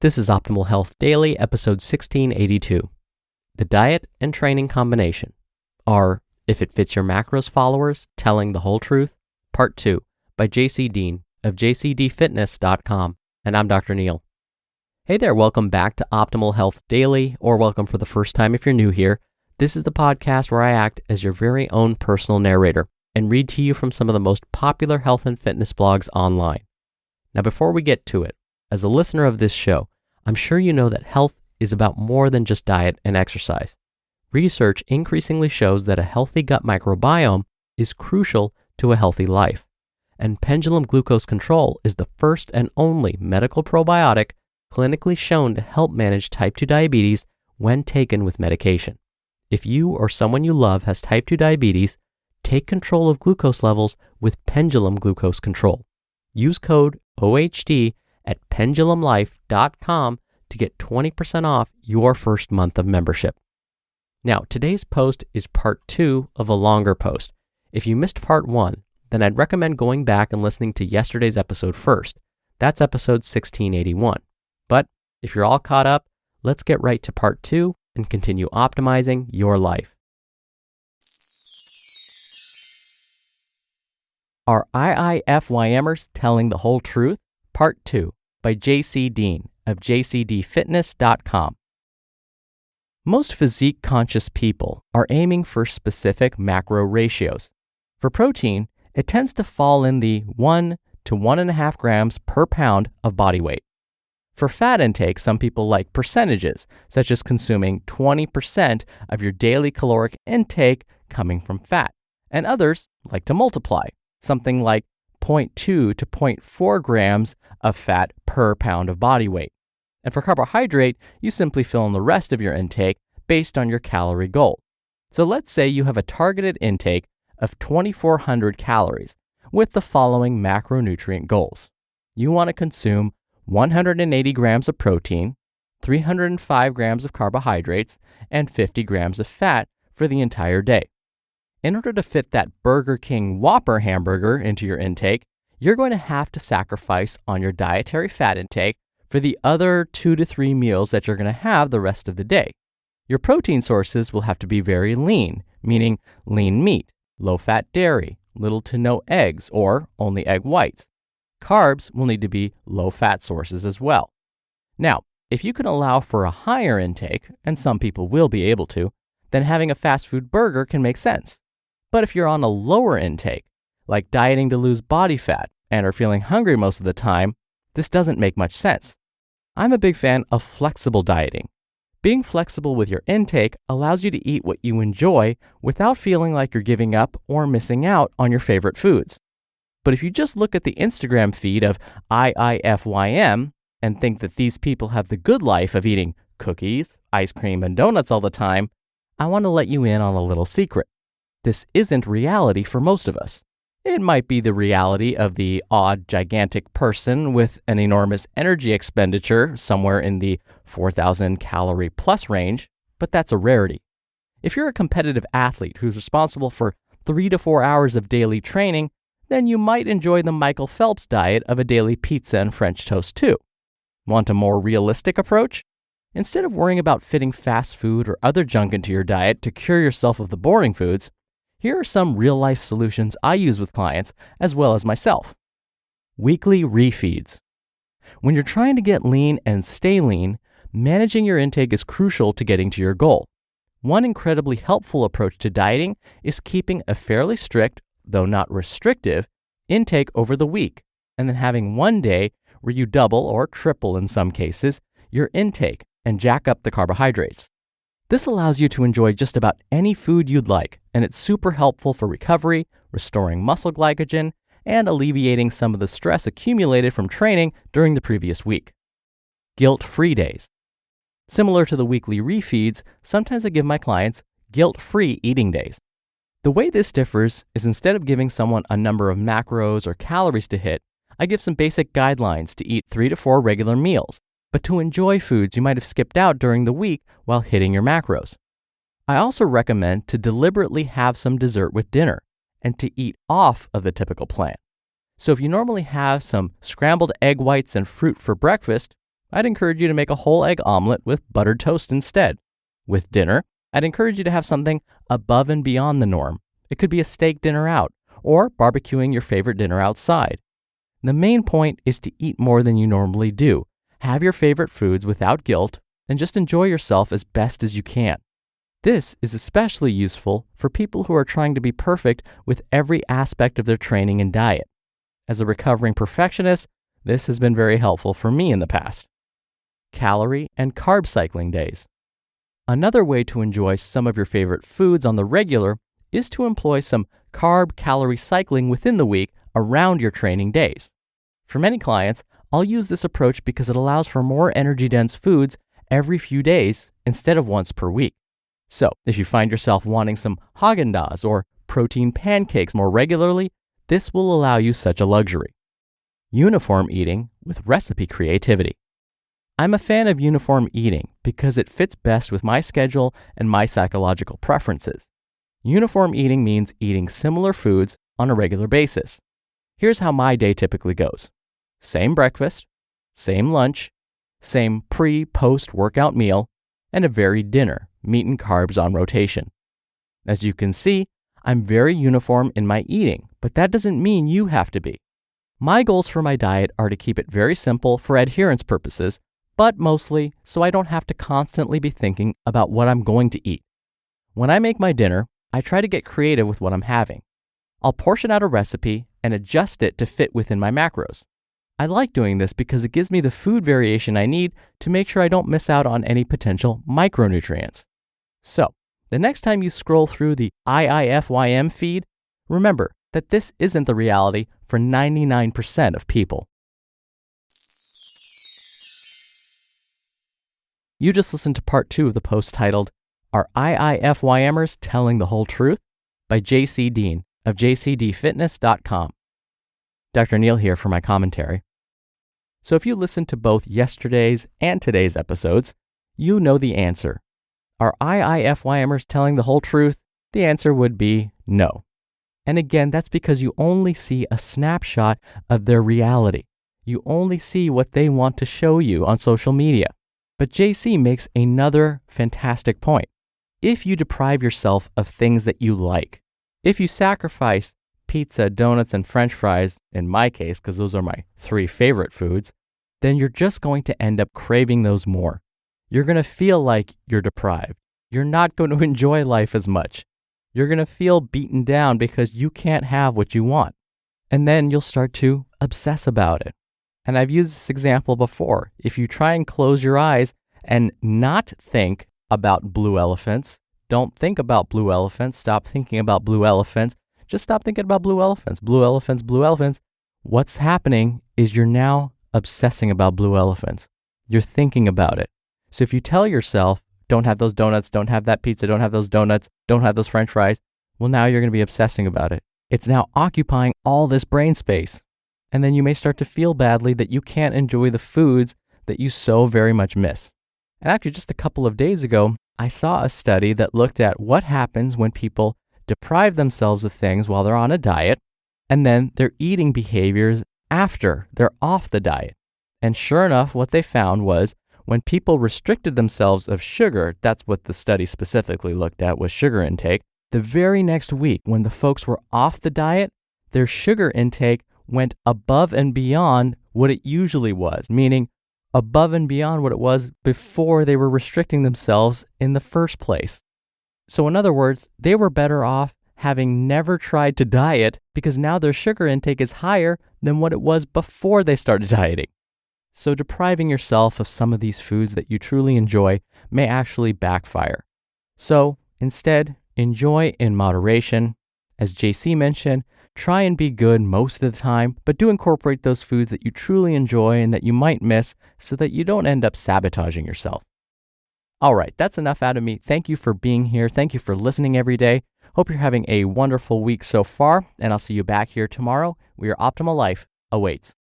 This is Optimal Health Daily, episode 1682. The Diet and Training Combination. Are, if it fits your macros followers, telling the whole truth? Part 2 by Deen of JCD and I'm Dr. Neil. Hey there, welcome back to Optimal Health Daily, or welcome for the first time if you're new here. This is the podcast where I act as your very own personal narrator and read to you from some of the most popular health and fitness blogs online. Now, before we get to it, as a listener of this show, I'm sure you know that health is about more than just diet and exercise. Research increasingly shows that a healthy gut microbiome is crucial to a healthy life, and pendulum glucose control is the first and only medical probiotic clinically shown to help manage type 2 diabetes when taken with medication. If you or someone you love has type 2 diabetes, take control of glucose levels with pendulum glucose control. Use code OHD at pendulumlife.com to get 20% off your first month of membership. Now, today's post is part 2 of a longer post. If you missed part 1, then I'd recommend going back and listening to yesterday's episode first. That's episode 1681. But if you're all caught up, let's get right to part 2 and continue optimizing your life. Are IIFYMers telling the whole truth? Part 2 by Deen of JCD Most physique-conscious people are aiming for specific macro ratios. For protein, it tends to fall in the 1 to 1.5 grams per pound of body weight. For fat intake, some people like percentages, such as consuming 20% of your daily caloric intake coming from fat, and others like to multiply, something like 0.2 to 0.4 grams of fat per pound of body weight. And for carbohydrate, you simply fill in the rest of your intake based on your calorie goal. So let's say you have a targeted intake of 2,400 calories with the following macronutrient goals. You want to consume 180 grams of protein, 305 grams of carbohydrates, and 50 grams of fat for the entire day. In order to fit that Burger King Whopper hamburger into your intake, you're going to have to sacrifice on your dietary fat intake for the other 2 to 3 meals that you're going to have the rest of the day. Your protein sources will have to be very lean, meaning lean meat, low-fat dairy, little to no eggs, or only egg whites. Carbs will need to be low-fat sources as well. Now, if you can allow for a higher intake, and some people will be able to, then having a fast food burger can make sense. But if you're on a lower intake, like dieting to lose body fat and are feeling hungry most of the time, this doesn't make much sense. I'm a big fan of flexible dieting. Being flexible with your intake allows you to eat what you enjoy without feeling like you're giving up or missing out on your favorite foods. But if you just look at the Instagram feed of IIFYM and think that these people have the good life of eating cookies, ice cream, and donuts all the time, I want to let you in on a little secret. This isn't reality for most of us. It might be the reality of the odd, gigantic person with an enormous energy expenditure somewhere in the 4,000 calorie plus range, but that's a rarity. If you're a competitive athlete who's responsible for 3 to 4 hours of daily training, then you might enjoy the Michael Phelps diet of a daily pizza and French toast too. Want a more realistic approach? Instead of worrying about fitting fast food or other junk into your diet to cure yourself of the boring foods, here are some real-life solutions I use with clients as well as myself. Weekly refeeds. When you're trying to get lean and stay lean, managing your intake is crucial to getting to your goal. One incredibly helpful approach to dieting is keeping a fairly strict, though not restrictive, intake over the week, and then having one day where you double or triple in some cases your intake and jack up the carbohydrates. This allows you to enjoy just about any food you'd like, and it's super helpful for recovery, restoring muscle glycogen, and alleviating some of the stress accumulated from training during the previous week. Guilt-free days. Similar to the weekly refeeds, sometimes I give my clients guilt-free eating days. The way this differs is instead of giving someone a number of macros or calories to hit, I give some basic guidelines to eat 3 to 4 regular meals, but to enjoy foods you might have skipped out during the week while hitting your macros. I also recommend to deliberately have some dessert with dinner and to eat off of the typical plan. So if you normally have some scrambled egg whites and fruit for breakfast, I'd encourage you to make a whole egg omelet with buttered toast instead. With dinner, I'd encourage you to have something above and beyond the norm. It could be a steak dinner out, or barbecuing your favorite dinner outside. The main point is to eat more than you normally do. Have your favorite foods without guilt, and just enjoy yourself as best as you can. This is especially useful for people who are trying to be perfect with every aspect of their training and diet. As a recovering perfectionist, this has been very helpful for me in the past. Calorie and carb cycling days. Another way to enjoy some of your favorite foods on the regular is to employ some carb-calorie cycling within the week around your training days. For many clients, I'll use this approach because it allows for more energy-dense foods every few days instead of once per week. So, if you find yourself wanting some Haagen-Dazs or protein pancakes more regularly, this will allow you such a luxury. Uniform eating with recipe creativity. I'm a fan of uniform eating because it fits best with my schedule and my psychological preferences. Uniform eating means eating similar foods on a regular basis. Here's how my day typically goes. Same breakfast, same lunch, same pre-post-workout meal, and a varied dinner, meat and carbs on rotation. As you can see, I'm very uniform in my eating, but that doesn't mean you have to be. My goals for my diet are to keep it very simple for adherence purposes, but mostly so I don't have to constantly be thinking about what I'm going to eat. When I make my dinner, I try to get creative with what I'm having. I'll portion out a recipe and adjust it to fit within my macros. I like doing this because it gives me the food variation I need to make sure I don't miss out on any potential micronutrients. So, the next time you scroll through the IIFYM feed, remember that this isn't the reality for 99% of people. You just listened to part 2 of the post titled, Are IIFYMers Telling the Whole Truth? By JC Deen of JCDFitness.com. Dr. Neil here for my commentary. So if you listened to both yesterday's and today's episodes, you know the answer. Are IIFYMers telling the whole truth? The answer would be no. And again, that's because you only see a snapshot of their reality. You only see what they want to show you on social media. But JC makes another fantastic point. If you deprive yourself of things that you like, if you sacrifice pizza, donuts, and French fries, in my case, because those are my 3 favorite foods, then you're just going to end up craving those more. You're going to feel like you're deprived. You're not going to enjoy life as much. You're going to feel beaten down because you can't have what you want. And then you'll start to obsess about it. And I've used this example before. If you try and close your eyes and not think about blue elephants, don't think about blue elephants, stop thinking about blue elephants, just stop thinking about blue elephants, blue elephants, blue elephants. What's happening is you're now obsessing about blue elephants. You're thinking about it. So if you tell yourself, don't have those donuts, don't have that pizza, don't have those donuts, don't have those French fries, well, now you're going to be obsessing about it. It's now occupying all this brain space. And then you may start to feel badly that you can't enjoy the foods that you so very much miss. And actually, just a couple of days ago, I saw a study that looked at what happens when people deprive themselves of things while they're on a diet, and then their eating behaviors after they're off the diet. And sure enough, what they found was when people restricted themselves of sugar, that's what the study specifically looked at, was sugar intake, the very next week when the folks were off the diet, their sugar intake went above and beyond what it usually was, meaning above and beyond what it was before they were restricting themselves in the first place. So in other words, they were better off having never tried to diet because now their sugar intake is higher than what it was before they started dieting. So depriving yourself of some of these foods that you truly enjoy may actually backfire. So instead, enjoy in moderation. As JC mentioned, try and be good most of the time, but do incorporate those foods that you truly enjoy and that you might miss so that you don't end up sabotaging yourself. All right, that's enough out of me. Thank you for being here. Thank you for listening every day. Hope you're having a wonderful week so far, and I'll see you back here tomorrow where your optimal life awaits.